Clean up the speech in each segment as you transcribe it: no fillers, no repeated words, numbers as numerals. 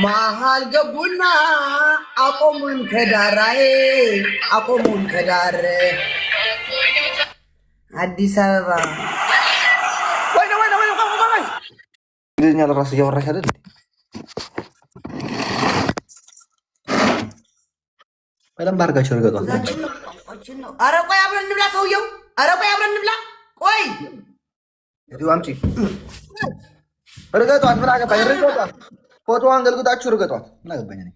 መሀል ገቡና አቆሙን ከዳራዬ አቆሙን ከዳር አዲስ አበባ እንግሊዝኛ ለራሱ እያወራሽ አይደል? በደንብ አድርጋችሁ እርገጧት። ኧረ ቆይ አብረን እንብላ ሰውየው። ኧረ ቆይ አብረን እንብላ። ቆይ አምጪ እርገጧት። ምን አገባኝ? እርገጧት። ፎቶዋን ገልግጣችሁ እርገጧት። ምን አገባኝ እኔ።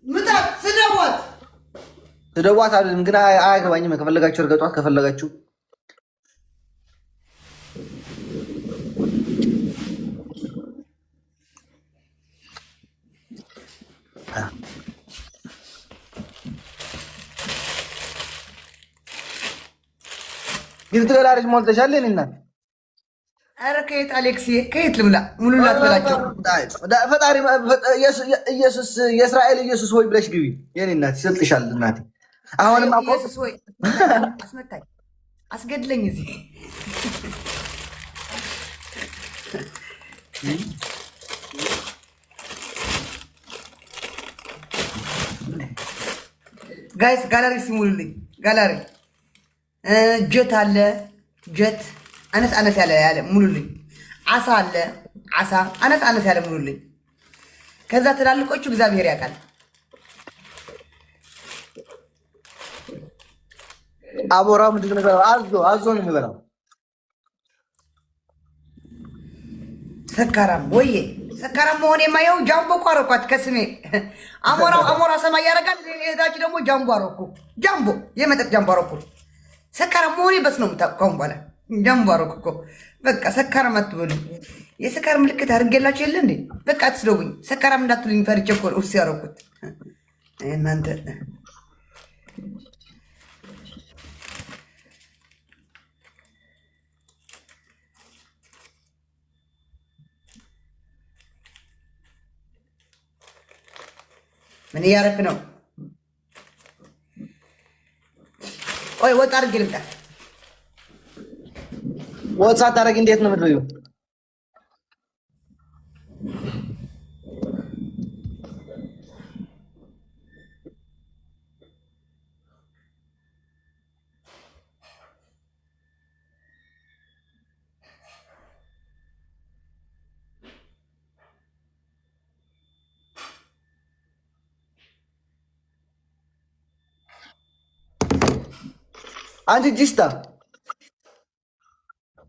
ምታት ስደቧት ስደቧት አይደለም ግን አያገባኝም። ከፈለጋችሁ እርገጧት ከፈለጋችሁ ጊፍት ገላሪች ሞልተሻል። እኔና ኧረ ከየት አሌክስ ከየት ልምላ? ሙሉላት በላቸው። ፈጣሪ ኢየሱስ የእስራኤል ኢየሱስ ሆይ ብለሽ ግቢ። የኔ እናት ይሰጥሻል። እናቴ አሁንም አቆ ኢየሱስ ሆይ አስመታኝ፣ አስገድለኝ እዚህ ጋይስ ጋላሪ ሲሙሉልኝ ጋላሪ ጀት አለ ጀት አነስ አነስ ያለ ሙሉልኝ። አሳ አለ አሳ አነስ አነስ ያለ ሙሉልኝ። ከዛ ትላልቆቹ እግዚአብሔር ያውቃል። አቦራው ምንድን ነው? አዞ ነው የሚበላው። ሰካራም ወይዬ ሰካራም መሆን የማየው ጃምቦ እኮ አረኳት ከስሜ። አሞራ ሰማይ ያደርጋል። እህታችሁ ደግሞ ጃምቦ አረኩ። ጃምቦ የመጠጥ ጃምቦ አረኩ። ሰካራም መሆኔ በስ ነው የምታውቀው። በኋላ ጃምቦ አረኩ እኮ በቃ። ሰካራም አትበሉ። የሰካር ምልክት አድርጌላችሁ የለ እንዴ? በቃ አትስደቡኝ። ሰካራም እንዳትሉኝ ፈርቼ እኮ ነው እሱ ያረኩት እናንተ ምን እያደረክ ነው? ቆይ ወጥ አድርጌ ልምጣ። ወጥ ሳታደርጊ እንዴት ነው የምትበይው?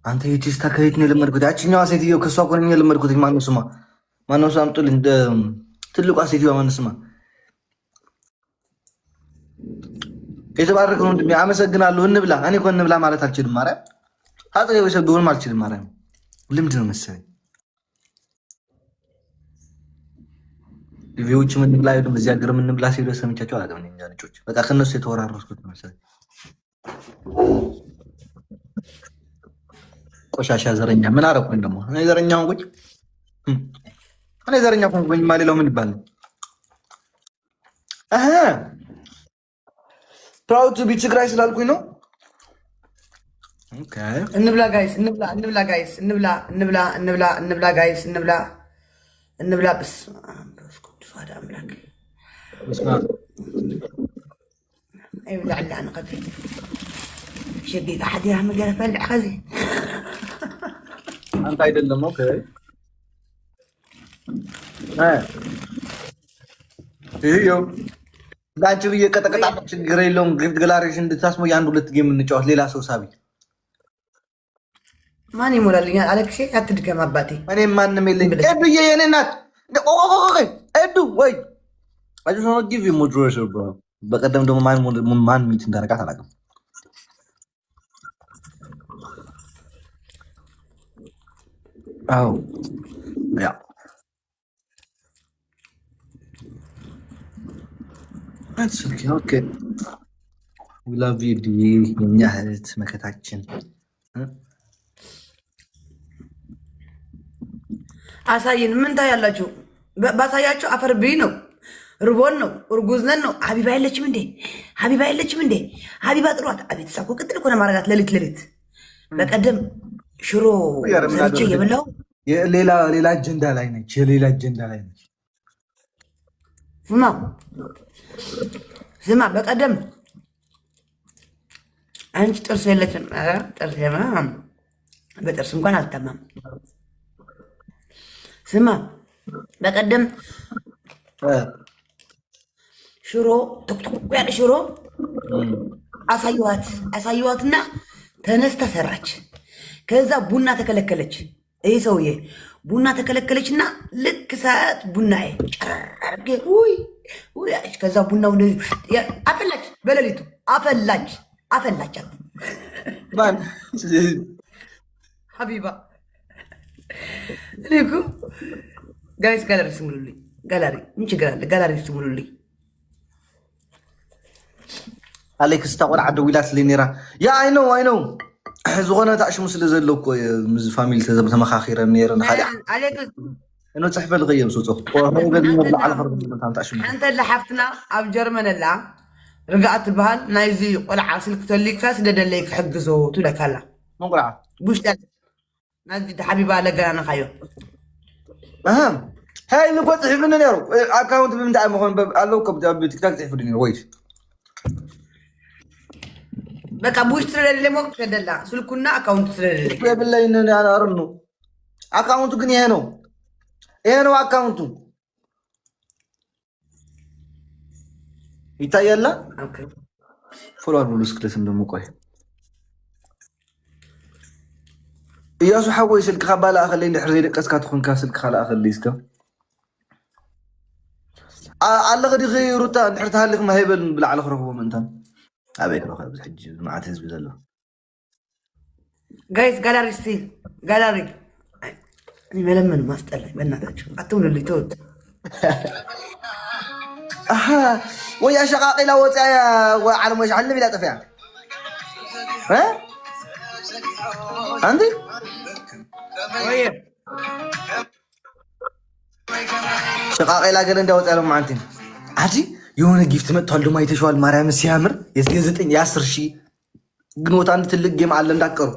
አንተ ጂስታ ከየት ነው የለመድኩት? ያቺኛዋ ሴትዮ ከሷ እኮ ነው የለመድኩት። ማነው ስማ? ማነው ስማ? አምጡልኝ። ትልቋ ሴትዮ ማነው ስማ? የተባረከው ወንድሜ አመሰግናለሁ። እንብላ። እኔ እኮ እንብላ ማለት አልችልም። ማርያም አጥሬው ሰብሁን አልችልም። ማርያም ልምድ ነው መሰለኝ። ቪውጭ ምን ብላ ሄዱ? በዚህ ሀገር ምን ብላ ሲሉ ሰምቻቸው አላውቅም። እኔ እንጃ ልጆች በቃ ከነሱ የተወራረስኩት ነው መሰለኝ። ቆሻሻ ዘረኛ ምን አረኩኝ ደግሞ? እኔ ዘረኛ ሆንኩኝ። እኔ ዘረኛ ሆንኩኝ ማለት ምን ይባላል? ፕራውድ ቱ ቢ ትግራይ ስላልኩኝ ነው። ኦኬ እንብላ ጋይስ፣ እንብላ ጋይስ፣ እንብላ ጋይስ፣ እንብላ ብስ ቅዱስ ዋዳ አምላክ አይብላዕ ላ ንኸፊ شديد أحد يعمل لها فلع خزي أنت አይደለም ኦኬ ይሄው ዳንቺ ብዬ ቀጠቀጣ ችግር የለውም። ግፍት ገላሪሽ እንድታስሞ የአንድ ሁለት ጌም እንጫወት። ሌላ ሰው ሳቢ ማን ይሞላልኛል? አለክሼ አትድገም አባቴ። እኔ ማንም የለኝ። ኤዱዬ የኔ እናት ኤዱ ወይ I just want to give you moderation bro። በቀደም ደግሞ ማን ሚት እንዳረጋት አላውቅም። Oh, yeah. That's okay. Okay. We love you, dear. Yeah, it's መከታችን አሳይን። ምን ታያላችሁ? ባሳያቸው አፈር ብይ ነው። ርቦን ነው። እርጉዝ ነን ነው። ሀቢባ የለችም እንዴ? ሀቢባ የለችም እንዴ? ሀቢባ ጥሯት። አቤት እሷ እኮ ቅጥል እኮ ነው ማረጋት ሌሊት። በቀደም ሽሮ ሰርቼ የበላው ሌላ አጀንዳ ላይ ነች። የሌላ አጀንዳ ላይ ነች። ስማ በቀደም አንቺ ጥርስ የለችም። ጥርስ በጥርስ እንኳን አልተማም። ስማ በቀደም ሽሮ ቶክቶክ ያለ ሽሮ አሳየዋትና ተነስታ ሰራች። ከዛ ቡና ተከለከለች። ይህ ሰውዬ ቡና ተከለከለችና ልክ ሰዓት ቡና ጨረርጌ አለች። ከዛ ቡናው አፈላች፣ በሌሊቱ አፈላቻት ሀቢባ። እኔ እኮ ጋይስ ጋላሪ ስሙሉልኝ፣ ጋላሪ ምን ችግር አለ? ጋላሪ ስሙሉልኝ። አሌክስ ታቆልዓ ደው ኢላ ስለ ኔራ ያ አይነው ዝኾነ ታሽሙ ስለ ዘሎ እኮ ምስ ፋሚሊ ተመኻኺረ ነይረ ንኻሊእ አሌክስ እኖ ፅሕፈ ልኸየም ስፁኽ ሓንተ ለሓፍትና ኣብ ጀርመን ኣላ ርግኣት ትበሃል ናይዚ ቆልዓ ስልክ ተሊካ ስለደለይ ክሕግዞ ትብለካ ኣላ መን ቆልዓ ውሽጢ ናዚ ሓቢባ ለገናንኻዮ ሃይ ንኮ ፅሒፍኒ ነይሩ ኣካውንት ብምንታይ መኾን ኣለዉ ቲክታክ ፅሒፉ ነይሩ ወይ በቃ ቡሽ ስለሌለ ሞቅ ከደላ ስልኩና አካውንቱ ስለሌለ የብላይ አረኑ አካውንቱ ግን ይሄ ነው አካውንቱ ይታያላ። ፎሎ አድርጉ ስክለት እንደምቆይ እያሱ ሓወይ ስልክ ካባላ አኸለይ ድሕር ዘይደቀስካ ትኾንካ ስልክ ካላ አኸለይ እስከ አለ ኸዲ ሩታ ድሕር ተሃልክ ማይበል ብላዕለ ክረክቦ ምንታን አቤት ነው ከብዝ ሕጂ ማዓት ህዝቢ ዘሎ ጋይስ ጋላሪ እኔ መለመን ማስጠላኝ በእናታችሁ አትውሉልኝ ተውት። ወይ አሸቃቂላ ወፃያ ዓለም ወይ ዓለም ኢላ ጠፍያ አንተ ወይ ሸቃቂላ ገለ እንዳወፃሎም ማንቴ አጂ የሆነ ጊፍት መጥቷል። ደሞ አይተሽዋል? ማርያም ሲያምር የ9 የ10 ግኖት አንድ ትልቅ ጌም አለ እንዳቀሩ።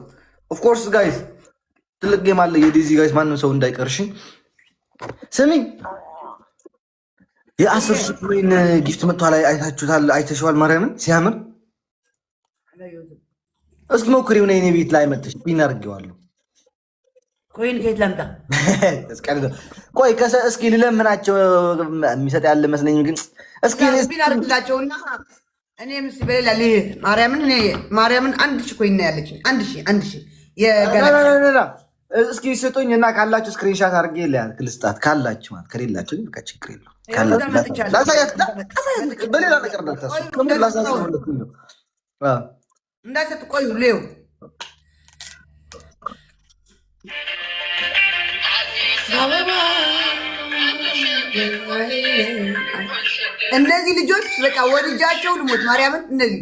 ኦፍ ኮርስ ጋይስ ትልቅ ጌም አለ የዲዚ ጋይስ፣ ማንም ሰው እንዳይቀርሽ ስሚ። የ10 ኮይን ጊፍት መጥቷል። አይታችሁታል? አይተሽዋል? ማርያምን ሲያምር እስኪ ሞክሪው። ነይ እኔ ቤት ላይ መጥተሽ ፒን አድርጌዋለሁ። ኮይን ከየት ላምጣ? ቆይ እስኪ ልለምናቸው የሚሰጥ ያለ መስለኝ ግን እስኪ ፒን አድርግላቸውና እኔ ምስ በሌላ ማርያምን 1000 ኮይን ያለችኝ 1000 የገና እስኪ ስጡኝ እና ካላችሁ ስክሪንሻት አድርጌ ልስጣት። ካላችሁ ማለት ከሌላችሁ ግን በቃ ችግር የለውም። በሌላ ነገር እንዳይሰጥ ቆዩ ሌው እነዚህ ልጆች በቃ ወድጃቸው ልሞት ማርያምን እነዚህ